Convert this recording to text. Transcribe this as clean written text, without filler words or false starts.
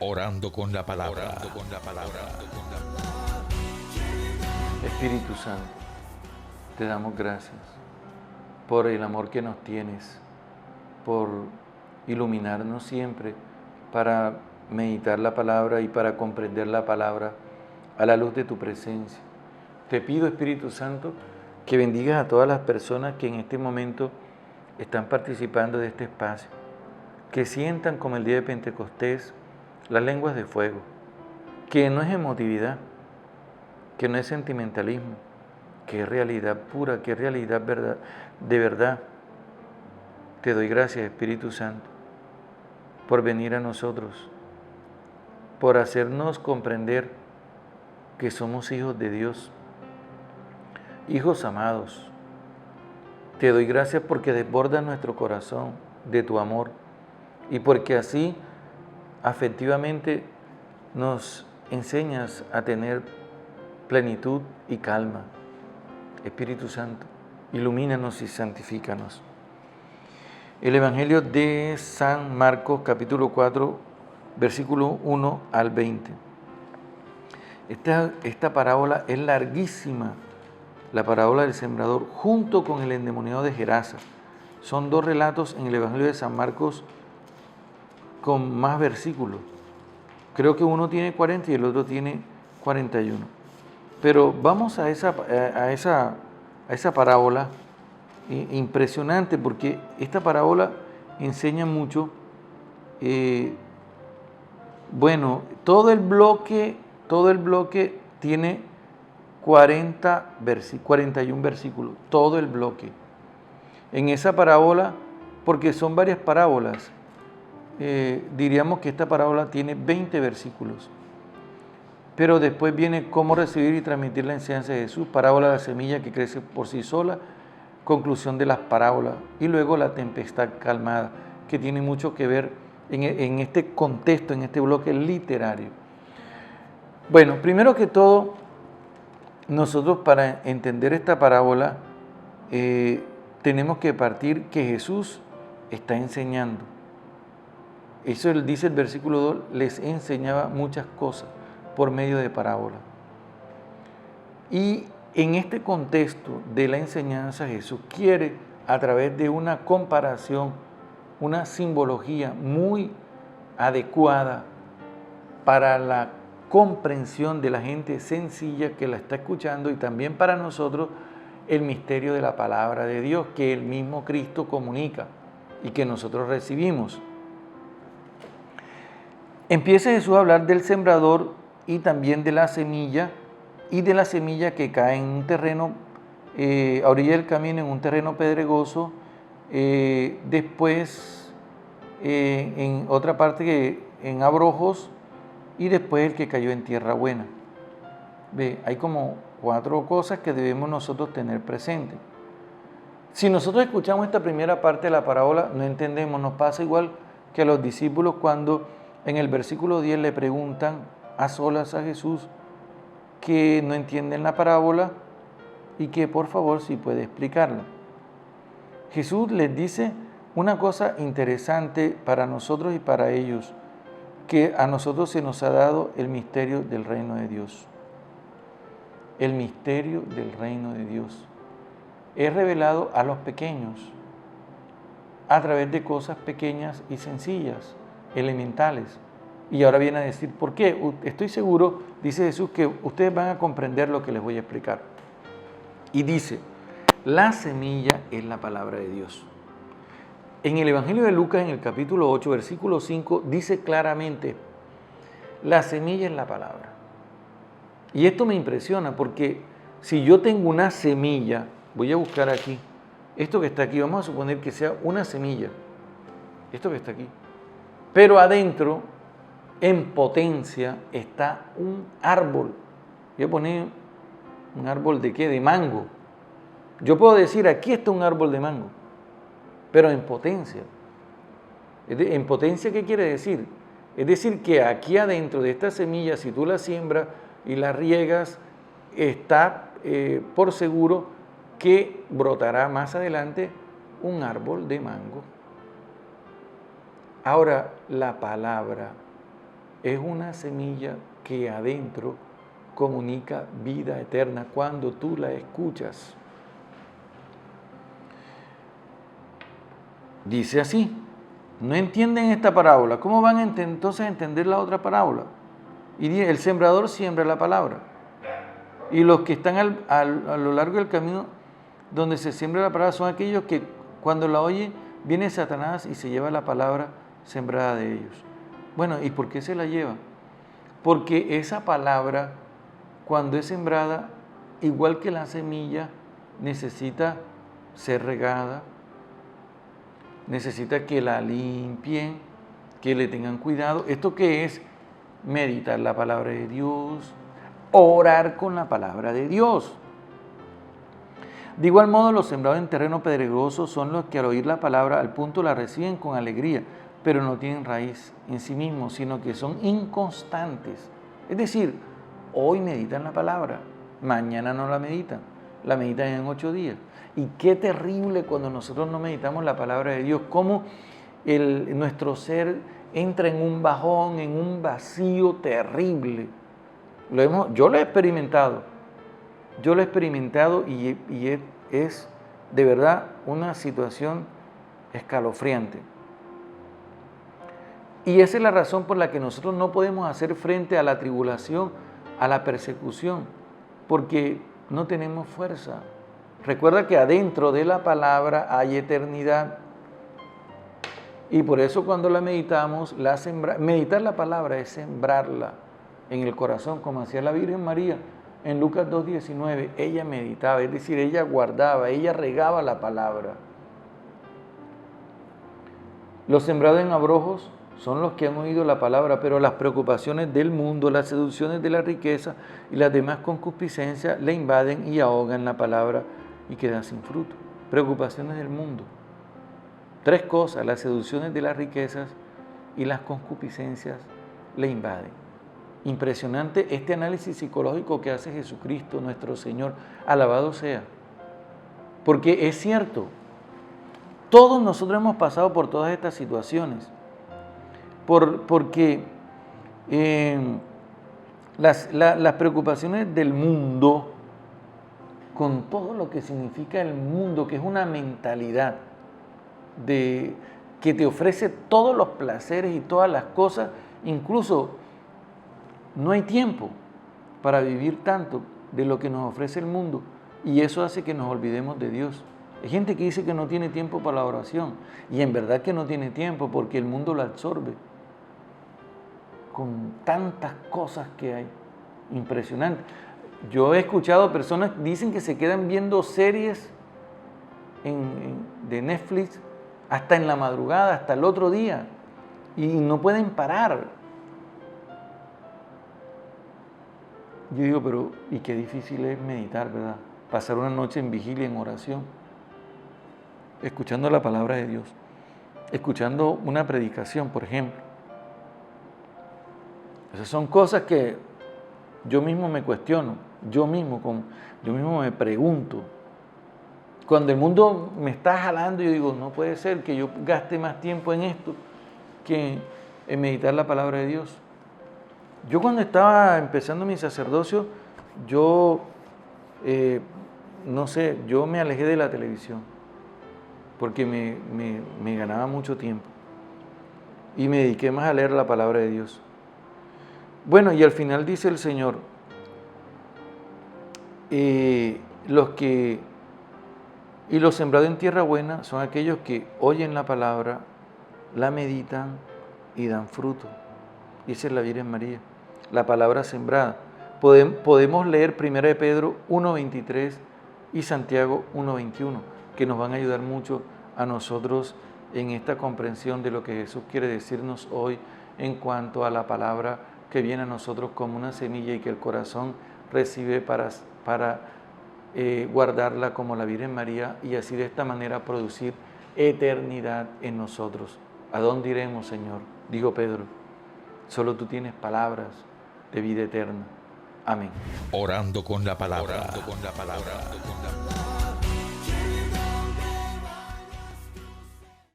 Orando con la palabra. Espíritu Santo, te damos gracias por el amor que nos tienes, por iluminarnos siempre para meditar la palabra y para comprender la palabra a la luz de tu presencia. Te pido, Espíritu Santo, que bendigas a todas las personas que en este momento están participando de este espacio, que sientan como el día de Pentecostés las lenguas de fuego, que no es emotividad, que no es sentimentalismo, que es realidad pura, que es realidad de verdad. Te doy gracias, Espíritu Santo, por venir a nosotros, por hacernos comprender que somos hijos de Dios, hijos amados. Te doy gracias porque desbordas nuestro corazón de tu amor y porque así afectivamente nos enseñas a tener plenitud y calma. Espíritu Santo, ilumínanos y santifícanos. El Evangelio de San Marcos, capítulo 4, versículo 1 al 20. Esta parábola es larguísima, la parábola del sembrador, junto con el endemoniado de Gerasa. Son dos relatos en el Evangelio de San Marcos con más versículos. Creo que uno tiene 40 y el otro tiene 41. Pero vamos a esa parábola impresionante, porque esta parábola enseña mucho. Bueno, todo el bloque tiene 41 versículos, todo el bloque. En esa parábola, porque son varias parábolas, diríamos que esta parábola tiene 20 versículos. Pero después viene cómo recibir y transmitir la enseñanza de Jesús, parábola de la semilla que crece por sí sola, conclusión de las parábolas, y luego la tempestad calmada, que tiene mucho que ver en este contexto, en este bloque literario. Bueno, primero que todo, nosotros para entender esta parábola tenemos que partir que Jesús está enseñando. Eso dice el versículo 2, les enseñaba muchas cosas por medio de parábola. Y en este contexto de la enseñanza, Jesús quiere, a través de una comparación, una simbología muy adecuada para la comprensión de la gente sencilla que la está escuchando y también para nosotros el misterio de la palabra de Dios que el mismo Cristo comunica y que nosotros recibimos. Empieza Jesús a hablar del sembrador y también de la semilla, y de la semilla que cae en un terreno, a orilla del camino, en un terreno pedregoso, después en otra parte en abrojos, y después el que cayó en tierra buena. Hay como 4 cosas que debemos nosotros tener presentes. Si nosotros escuchamos esta primera parte de la parábola, no entendemos, nos pasa igual que a los discípulos cuando en el versículo 10 le preguntan a solas a Jesús que no entienden la parábola y que por favor si puede explicarla. Jesús les dice una cosa interesante para nosotros y para ellos, que a nosotros se nos ha dado el misterio del reino de Dios. El misterio del reino de Dios es revelado a los pequeños a través de cosas pequeñas y sencillas, elementales. Y ahora viene a decir, ¿por qué? Estoy seguro, dice Jesús, que ustedes van a comprender lo que les voy a explicar. Y dice, la semilla es la palabra de Dios. En el Evangelio de Lucas, en el capítulo 8, versículo 5, dice claramente, la semilla es la palabra. Y esto me impresiona porque si yo tengo una semilla, voy a buscar aquí, esto que está aquí, vamos a suponer que sea una semilla, esto que está aquí, pero adentro, en potencia, está un árbol. Voy a poner un árbol de ¿qué? De mango. Yo puedo decir, aquí está un árbol de mango, pero en potencia. ¿En potencia qué quiere decir? Es decir, que aquí adentro de esta semilla, si tú la siembras y la riegas, está por seguro que brotará más adelante un árbol de mango. Ahora, la palabra es una semilla que adentro comunica vida eterna cuando tú la escuchas. Dice así, no entienden esta parábola, ¿cómo van entonces a entender la otra parábola? Y dice, el sembrador siembra la palabra, y los que están a lo largo del camino donde se siembra la palabra son aquellos que cuando la oyen viene Satanás y se lleva la palabra sembrada de ellos. Bueno, ¿y por qué se la lleva? Porque esa palabra, cuando es sembrada, igual que la semilla, necesita ser regada, necesita que la limpien, que le tengan cuidado. ¿Esto qué es? Meditar la palabra de Dios, orar con la palabra de Dios. De igual modo, los sembrados en terreno pedregoso son los que al oír la palabra al punto la reciben con alegría, pero no tienen raíz en sí mismos, sino que son inconstantes. Es decir, hoy meditan la palabra, mañana no la meditan en 8 días. Y qué terrible cuando nosotros no meditamos la palabra de Dios, cómo nuestro ser entra en un bajón, en un vacío terrible. Yo lo he experimentado. Y es de verdad una situación escalofriante. Y esa es la razón por la que nosotros no podemos hacer frente a la tribulación, a la persecución, porque no tenemos fuerza. Recuerda que adentro de la palabra hay eternidad. Y por eso cuando la meditamos, meditar la palabra es sembrarla en el corazón, como hacía la Virgen María. En Lucas 2:19, ella meditaba, es decir, ella guardaba, ella regaba la palabra. Los sembrados en abrojos son los que han oído la palabra, pero las preocupaciones del mundo, las seducciones de la riqueza y las demás concupiscencias le invaden y ahogan la palabra y queda sin fruto. Preocupaciones del mundo. 3 cosas, las seducciones de las riquezas y las concupiscencias le invaden. Impresionante este análisis psicológico que hace Jesucristo, nuestro Señor, alabado sea. Porque es cierto, todos nosotros hemos pasado por todas estas situaciones. Porque las preocupaciones del mundo, con todo lo que significa el mundo, que es una mentalidad que te ofrece todos los placeres y todas las cosas, incluso no hay tiempo para vivir tanto de lo que nos ofrece el mundo, y eso hace que nos olvidemos de Dios. Hay gente que dice que no tiene tiempo para la oración, y en verdad que no tiene tiempo porque el mundo lo absorbe con tantas cosas que hay. Impresionante. Yo he escuchado personas que dicen que se quedan viendo series de Netflix hasta en la madrugada, hasta el otro día, y no pueden parar. Yo digo, pero y qué difícil es meditar, ¿verdad? Pasar una noche en vigilia, en oración, escuchando la palabra de Dios, escuchando una predicación, por ejemplo. Esas son cosas que yo mismo me cuestiono, yo mismo me pregunto. Cuando el mundo me está jalando, yo digo, no puede ser que yo gaste más tiempo en esto que en meditar la palabra de Dios. Yo cuando estaba empezando mi sacerdocio, yo me alejé de la televisión porque me ganaba mucho tiempo y me dediqué más a leer la palabra de Dios. Bueno, y al final dice el Señor, los sembrados en tierra buena son aquellos que oyen la palabra, la meditan y dan fruto. Y esa es la Virgen María, la palabra sembrada. Podemos leer 1 de Pedro 1:23 y Santiago 1:21, que nos van a ayudar mucho a nosotros en esta comprensión de lo que Jesús quiere decirnos hoy en cuanto a la palabra que viene a nosotros como una semilla y que el corazón recibe para guardarla como la Virgen María y así de esta manera producir eternidad en nosotros. ¿A dónde iremos, Señor? Dijo Pedro, solo tú tienes palabras de vida eterna. Amén. Orando con la palabra. Orando con la palabra.